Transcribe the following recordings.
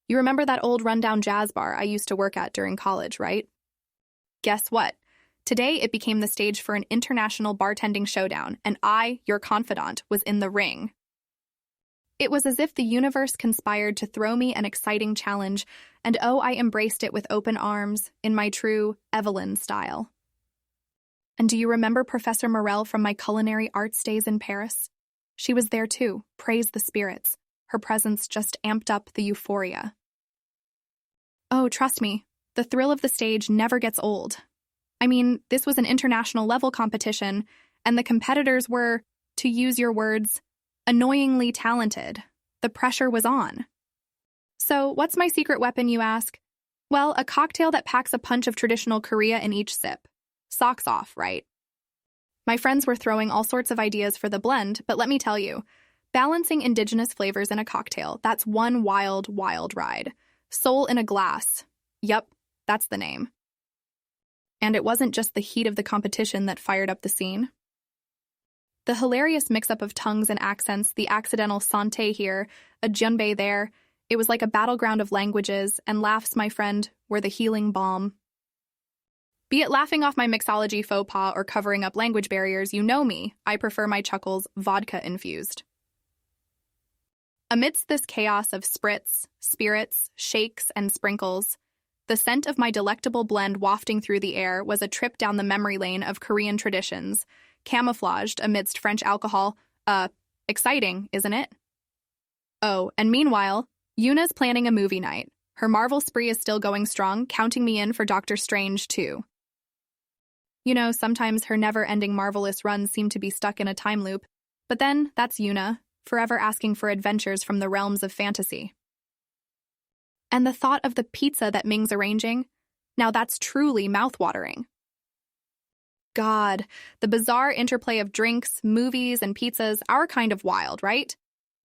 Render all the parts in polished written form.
You remember that old rundown jazz bar I used to work at during college, right? Guess what? Today it became the stage for an international bartending showdown, and I, your confidant, was in the ring. It was as if the universe conspired to throw me an exciting challenge, and oh, I embraced it with open arms, in my true Evelyn style. And do you remember Professor Morel from my culinary arts days in Paris? She was there too, praise the spirits. Her presence just amped up the euphoria. Oh, trust me, the thrill of the stage never gets old. I mean, this was an international level competition, and the competitors were, to use your words, annoyingly talented. The pressure was on. So, what's my secret weapon, you ask? Well, a cocktail that packs a punch of traditional Korea in each sip. Socks off, right? My friends were throwing all sorts of ideas for the blend, but let me tell you, balancing indigenous flavors in a cocktail, that's one wild, wild ride. Soul in a glass. Yup, that's the name. And it wasn't just the heat of the competition that fired up the scene. The hilarious mix-up of tongues and accents, the accidental santé here, a junbei there, it was like a battleground of languages, and laughs, my friend, were the healing balm. Be it laughing off my mixology faux pas or covering up language barriers, you know me, I prefer my chuckles vodka-infused. Amidst this chaos of spritz, spirits, shakes, and sprinkles, the scent of my delectable blend wafting through the air was a trip down the memory lane of Korean traditions, camouflaged amidst French alcohol. Exciting, isn't it? Oh, and meanwhile, Yuna's planning a movie night. Her Marvel spree is still going strong, counting me in for Doctor Strange, too. You know, sometimes her never-ending marvelous runs seem to be stuck in a time loop, but then that's Yuna, forever asking for adventures from the realms of fantasy. And the thought of the pizza that Ming's arranging, now that's truly mouth-watering. God, the bizarre interplay of drinks, movies, and pizzas, our kind of wild, right?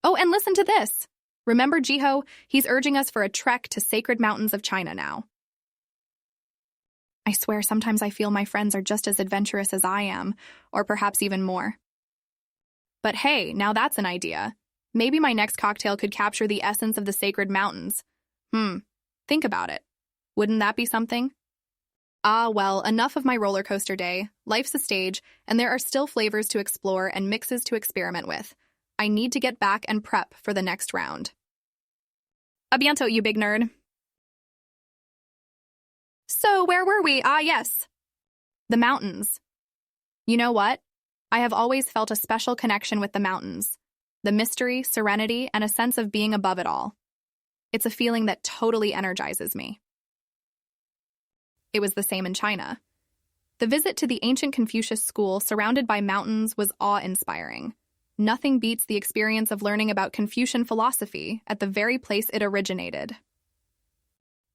Oh, and listen to this. Remember Jiho? He's urging us for a trek to sacred mountains of China now. I swear sometimes I feel my friends are just as adventurous as I am, or perhaps even more. But hey, now that's an idea. Maybe my next cocktail could capture the essence of the sacred mountains. Think about it. Wouldn't that be something? Ah, well, enough of my roller coaster day. Life's a stage, and there are still flavors to explore and mixes to experiment with. I need to get back and prep for the next round. A bientôt, you big nerd. So, where were we? Ah, yes. The mountains. You know what? I have always felt a special connection with the mountains. The mystery, serenity, and a sense of being above it all. It's a feeling that totally energizes me. It was the same in China. The visit to the ancient Confucius school surrounded by mountains was awe-inspiring. Nothing beats the experience of learning about Confucian philosophy at the very place it originated.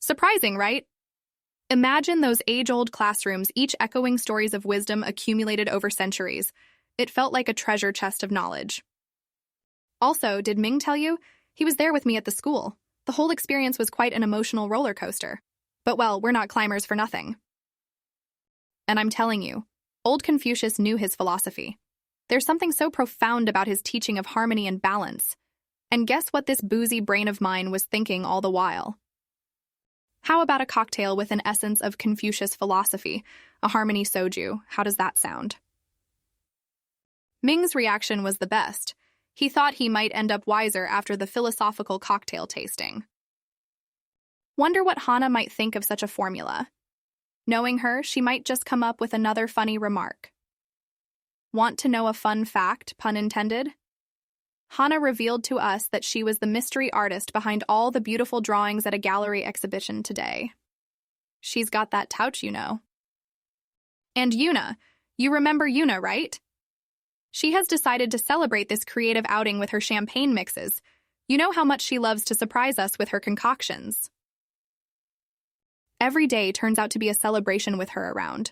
Surprising, right? Imagine those age-old classrooms, each echoing stories of wisdom accumulated over centuries. It felt like a treasure chest of knowledge. Also, did Ming tell you? He was there with me at the school. The whole experience was quite an emotional roller coaster. But well, we're not climbers for nothing. And I'm telling you, old Confucius knew his philosophy. There's something so profound about his teaching of harmony and balance. And guess what this boozy brain of mine was thinking all the while? How about a cocktail with an essence of Confucius philosophy, a harmony soju? How does that sound? Ming's reaction was the best. He thought he might end up wiser after the philosophical cocktail tasting. Wonder what Hana might think of such a formula. Knowing her, she might just come up with another funny remark. Want to know a fun fact, pun intended? Hana revealed to us that she was the mystery artist behind all the beautiful drawings at a gallery exhibition today. She's got that touch, you know. And Yuna. You remember Yuna, right? She has decided to celebrate this creative outing with her champagne mixes. You know how much she loves to surprise us with her concoctions. Every day turns out to be a celebration with her around.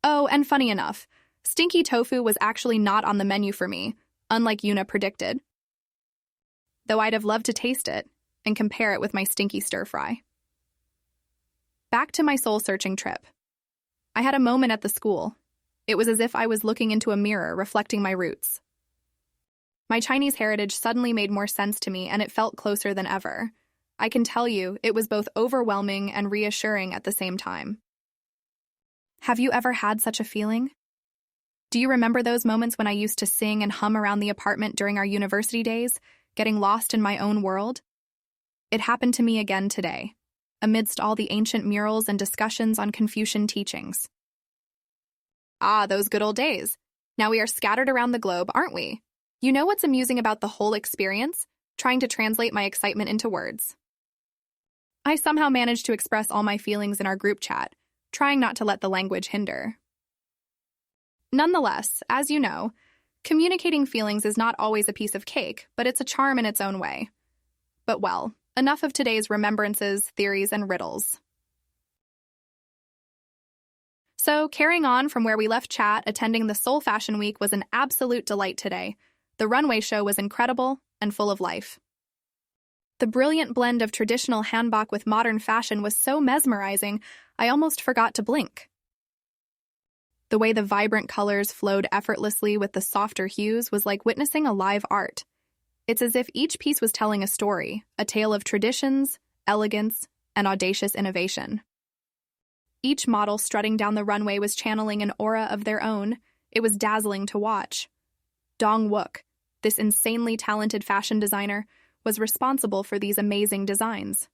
Oh, and funny enough, stinky tofu was actually not on the menu for me, unlike Yuna predicted. Though I'd have loved to taste it and compare it with my stinky stir-fry. Back to my soul-searching trip. I had a moment at the school. It was as if I was looking into a mirror reflecting my roots. My Chinese heritage suddenly made more sense to me, and it felt closer than ever. I can tell you, it was both overwhelming and reassuring at the same time. Have you ever had such a feeling? Do you remember those moments when I used to sing and hum around the apartment during our university days, getting lost in my own world? It happened to me again today, amidst all the ancient murals and discussions on Confucian teachings. Ah, those good old days. Now we are scattered around the globe, aren't we? You know what's amusing about the whole experience? Trying to translate my excitement into words. I somehow managed to express all my feelings in our group chat, trying not to let the language hinder. Nonetheless, as you know, communicating feelings is not always a piece of cake, but it's a charm in its own way. But well, enough of today's remembrances, theories, and riddles. So, carrying on from where we left chat, attending the Seoul Fashion Week was an absolute delight today. The runway show was incredible and full of life. The brilliant blend of traditional hanbok with modern fashion was so mesmerizing, I almost forgot to blink. The way the vibrant colors flowed effortlessly with the softer hues was like witnessing a live art. It's as if each piece was telling a story, a tale of traditions, elegance, and audacious innovation. Each model strutting down the runway was channeling an aura of their own. It was dazzling to watch. Dong Wook, this insanely talented fashion designer, was responsible for these amazing designs.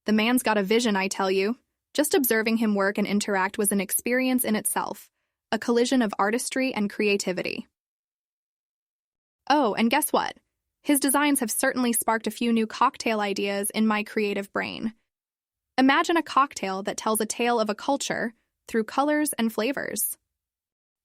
The man's got a vision, I tell you. Just observing him work and interact was an experience in itself, a collision of artistry and creativity. Oh, and guess what? His designs have certainly sparked a few new cocktail ideas in my creative brain. Imagine a cocktail that tells a tale of a culture through colors and flavors.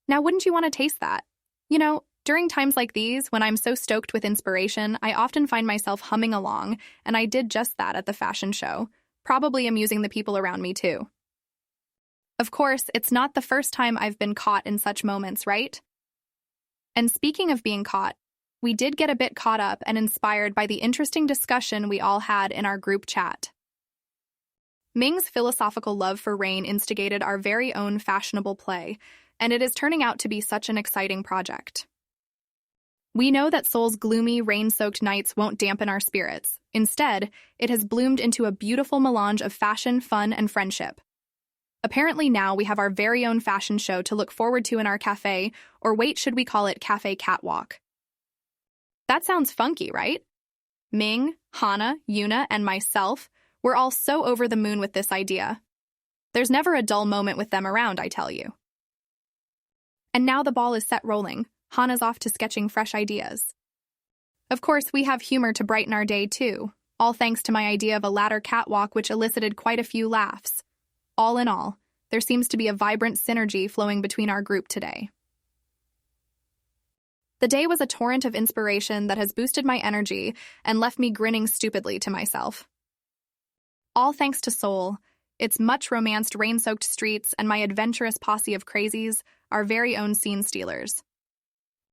Now, wouldn't you want to taste that? You know, during times like these, when I'm so stoked with inspiration, I often find myself humming along, and I did just that at the fashion show, probably amusing the people around me too. Of course, it's not the first time I've been caught in such moments, right? And speaking of being caught, we did get a bit caught up and inspired by the interesting discussion we all had in our group chat. Ming's philosophical love for rain instigated our very own fashionable play, and it is turning out to be such an exciting project. We know that Seoul's gloomy, rain-soaked nights won't dampen our spirits. Instead, it has bloomed into a beautiful melange of fashion, fun, and friendship. Apparently now we have our very own fashion show to look forward to in our cafe, or wait, should we call it Cafe Catwalk? That sounds funky, right? Ming, Hana, Yuna, and myself, we're all so over the moon with this idea. There's never a dull moment with them around, I tell you. And now the ball is set rolling. Hana's off to sketching fresh ideas. Of course, we have humor to brighten our day too, all thanks to my idea of a ladder catwalk which elicited quite a few laughs. All in all, there seems to be a vibrant synergy flowing between our group today. The day was a torrent of inspiration that has boosted my energy and left me grinning stupidly to myself. All thanks to Seoul, its much romanced rain-soaked streets, and my adventurous posse of crazies, our very own scene stealers.